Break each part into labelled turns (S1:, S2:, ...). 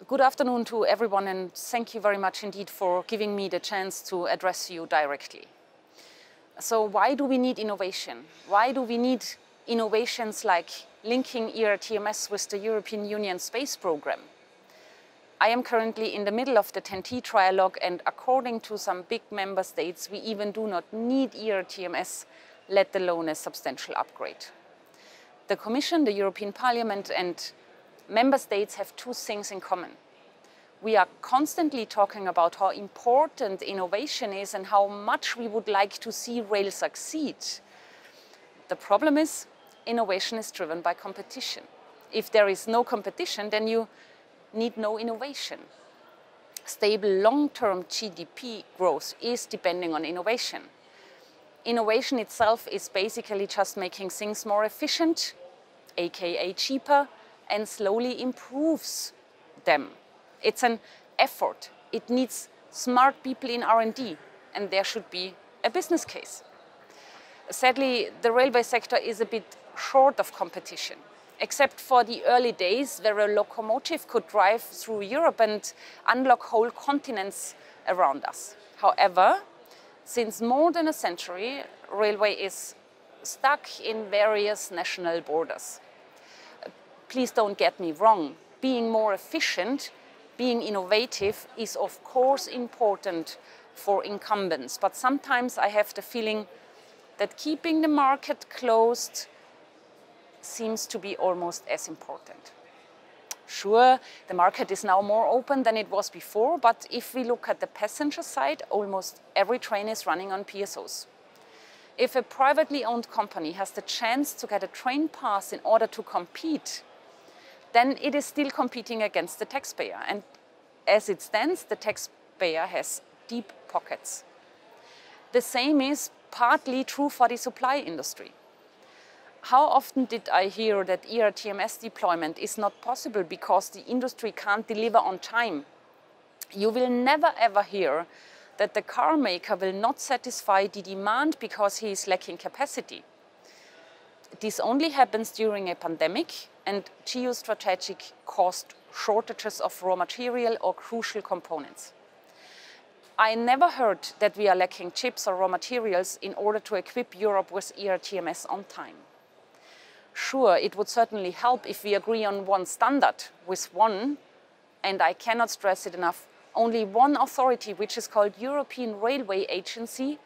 S1: Good afternoon to everyone, and thank you very much indeed for giving me the chance to address you directly. So why do we need innovation? Why do we need innovations like linking ERTMS with the European Union space program? I am currently in the middle of the TEN-T trialogue, and according to some big member states, we even do not need ERTMS, let alone a substantial upgrade. The Commission, the European Parliament and member states have two things in common. We are constantly talking about how important innovation is and how much we would like to see rail succeed. The problem is, innovation is driven by competition. If there is no competition, then you need no innovation. Stable long-term GDP growth is depending on innovation. Innovation itself is basically just making things more efficient, aka cheaper, and slowly improves them. It's an effort. It needs smart people in R&D, and there should be a business case. Sadly, the railway sector is a bit short of competition, except for the early days where a locomotive could drive through Europe and unlock whole continents around us. However, since more than a century, railway is stuck in various national borders. Please don't get me wrong. Being more efficient, being innovative is of course important for incumbents, but sometimes I have the feeling that keeping the market closed seems to be almost as important. Sure, the market is now more open than it was before, but if we look at the passenger side, almost every train is running on PSOs. If a privately owned company has the chance to get a train pass in order to compete, then it is still competing against the taxpayer. And as it stands, the taxpayer has deep pockets. The same is partly true for the supply industry. How often did I hear that ERTMS deployment is not possible because the industry can't deliver on time? You will never ever hear that the car maker will not satisfy the demand because he is lacking capacity. This only happens during a pandemic and geostrategic cost shortages of raw material or crucial components. I never heard that we are lacking chips or raw materials in order to equip Europe with ERTMS on time. Sure, it would certainly help if we agree on one standard with one, and I cannot stress it enough, only one authority, which is called European Railway Agency,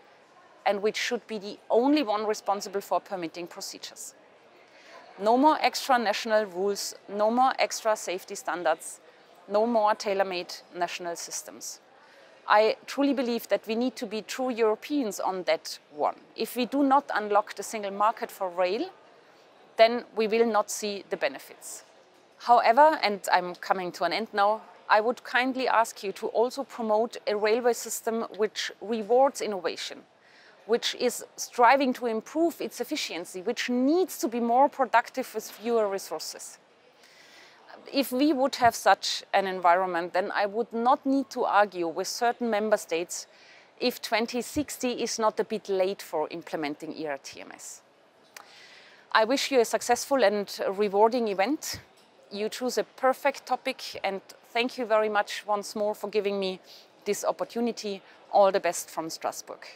S1: and which should be the only one responsible for permitting procedures. No more extra national rules, no more extra safety standards, no more tailor-made national systems. I truly believe that we need to be true Europeans on that one. If we do not unlock the single market for rail, then we will not see the benefits. However, and I'm coming to an end now, I would kindly ask you to also promote a railway system which rewards innovation, which is striving to improve its efficiency, which needs to be more productive with fewer resources. If we would have such an environment, then I would not need to argue with certain member states if 2060 is not a bit late for implementing ERTMS. I wish you a successful and rewarding event. You choose a perfect topic, and thank you very much once more for giving me this opportunity. All the best from Strasbourg.